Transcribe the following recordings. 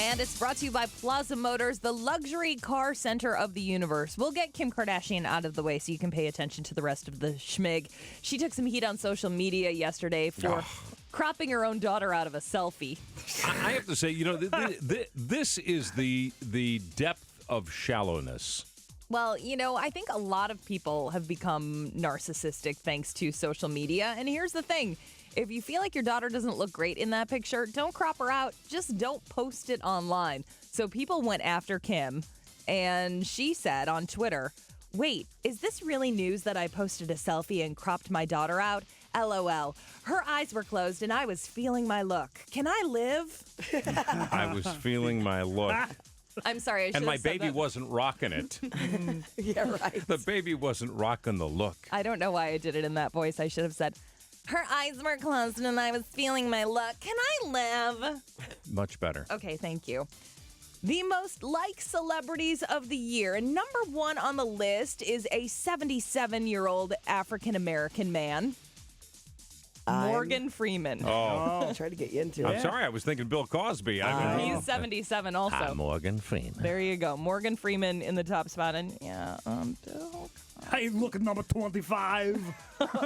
And it's brought to you by Plaza Motors, the luxury car center of the universe. We'll get Kim Kardashian out of the way so you can pay attention to the rest of the schmig. She took some heat on social media yesterday for cropping her own daughter out of a selfie. I have to say, this is the depth of shallowness. Well, I think a lot of people have become narcissistic thanks to social media. And here's the thing. If you feel like your daughter doesn't look great in that picture, don't crop her out. Just don't post it online. So people went after Kim, and she said on Twitter, "Wait, is this really news that I posted a selfie and cropped my daughter out? LOL. Her eyes were closed and I was feeling my look. Can I live?" I was feeling my look. I'm sorry. I should And my have said baby that. wasn't rocking it. Yeah, right. The baby wasn't rocking the look. I don't know why I did it in that voice. I should have said, "Her eyes were closed and I was feeling my look. Can I live?" Much better. Okay, thank you. The most liked celebrities of the year. And number one on the list is a 77-year-old African-American man, Morgan Freeman. Oh, I tried to get you into I'm it. sorry. I was thinking Bill Cosby. He's 77 also. I'm Morgan Freeman. There you go. Morgan Freeman in the top spot. And Bill. Hey, look at number 25.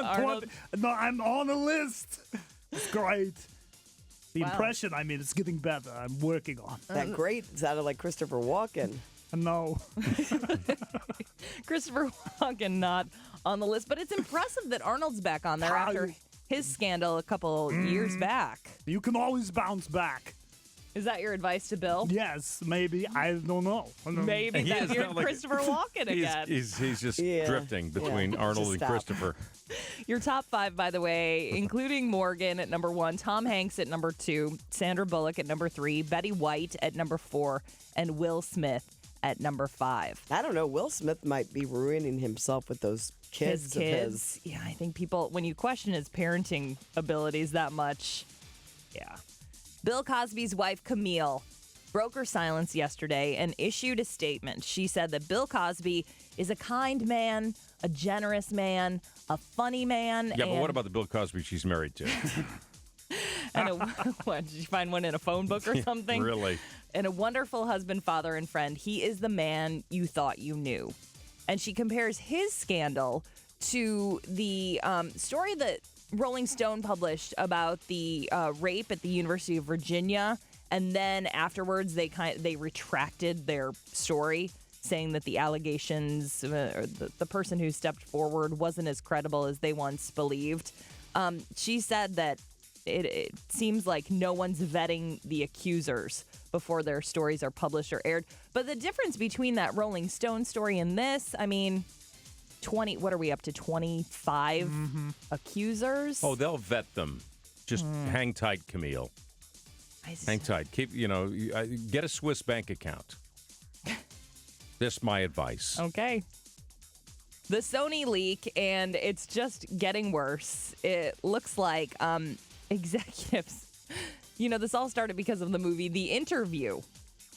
Arnold. No, I'm on the list. It's great. The Wow. impression, it's getting better. I'm working on. That great sounded like Christopher Walken. No. Christopher Walken not on the list. But it's impressive that Arnold's back on there after his scandal a couple years back. You can always bounce back. Is that your advice to Bill? Yes, maybe. I don't know. Maybe He that is you're not like- Christopher Walken again. He's just Yeah. drifting between Arnold Just and stop. Christopher. Your top five, by the way, including Morgan at number one, Tom Hanks at number two, Sandra Bullock at number three, Betty White at number four, and Will Smith at number five. I don't know. Will Smith might be ruining himself with those kids His of kids. his. Yeah, I think people, when you question his parenting abilities that much, yeah. Bill Cosby's wife, Camille, broke her silence yesterday and issued a statement. She said that Bill Cosby is a kind man, a generous man, a funny man. Yeah, but what about the Bill Cosby she's married to? What, did you find one in a phone book or something? Really? And a wonderful husband, father, and friend. He is the man you thought you knew. And she compares his scandal to the story that Rolling Stone published about the rape at the University of Virginia. And then afterwards, they retracted their story, saying that the allegations, or the person who stepped forward wasn't as credible as they once believed. She said that it seems like no one's vetting the accusers before their stories are published or aired. But the difference between that Rolling Stone story and this, 20, what are we up to, 25 accusers? Oh, they'll vet them. Just hang tight, Camille. Hang tight. Keep, get a Swiss bank account. That's my advice. Okay. The Sony leak, and it's just getting worse. It looks like executives, this all started because of the movie The Interview.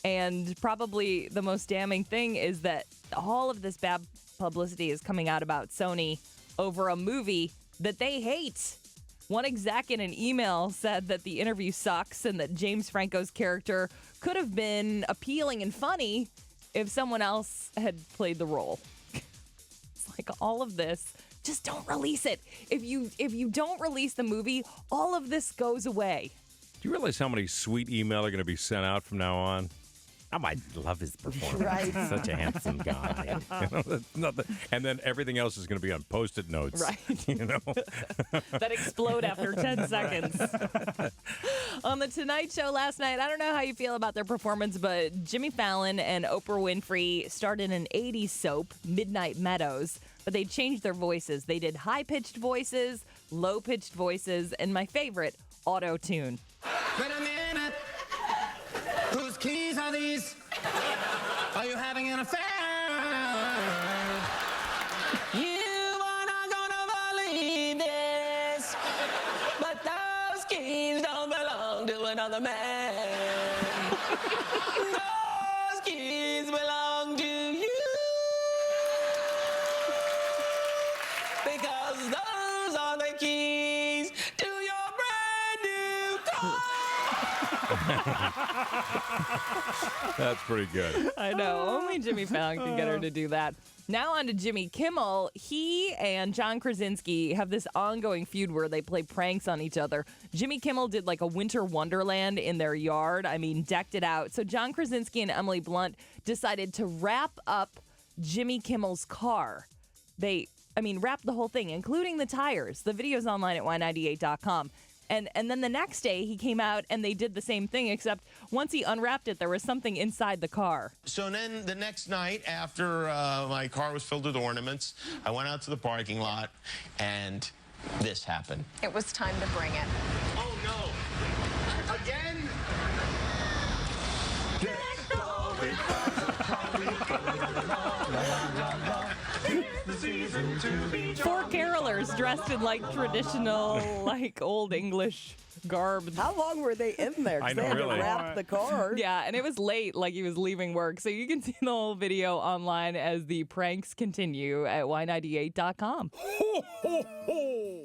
And probably the most damning thing is that all of this bad publicity is coming out about Sony over a movie that they hate. One exec in an email said that The Interview sucks and that James Franco's character could have been appealing and funny if someone else had played the role. It's like all of this, just don't release it. If you don't release the movie, all of this goes away. Do you realize how many sweet email are going to be sent out from now on? I might love his performance. Right. He's such a handsome guy. That's nothing. And then everything else is going to be on Post-it notes. Right. That explode after 10 seconds. On The Tonight Show last night, I don't know how you feel about their performance, but Jimmy Fallon and Oprah Winfrey starred in an 80s soap, Midnight Meadows, but they changed their voices. They did high-pitched voices, low-pitched voices, and my favorite, auto-tune. Wait a minute. Whose keys are these? Are you having an affair? You are not gonna believe this, but those keys don't belong to another man. Those keys belong to you, because those are the keys to your brand new car. That's pretty good. I know. Only Jimmy Fallon can get her to do that. Now on to Jimmy Kimmel. He and John Krasinski have this ongoing feud where they play pranks on each other. Jimmy Kimmel did like a winter wonderland in their yard. I mean, decked it out. So John Krasinski and Emily Blunt decided to wrap up Jimmy Kimmel's car. Wrapped the whole thing, including the tires. The video's online at y98.com. And then the next day, he came out and they did the same thing, except once he unwrapped it, there was something inside the car. So then the next night, after my car was filled with ornaments, I went out to the parking lot, and this happened. It was time to bring it. Oh, no. Again? 4 carolers dressed in like traditional, like old English garb. How long were they in there? 'Cause I know, they had really. to wrap the car. Yeah, and it was late, like he was leaving work. So you can see the whole video online as the pranks continue at y98.com. Ho, ho, ho.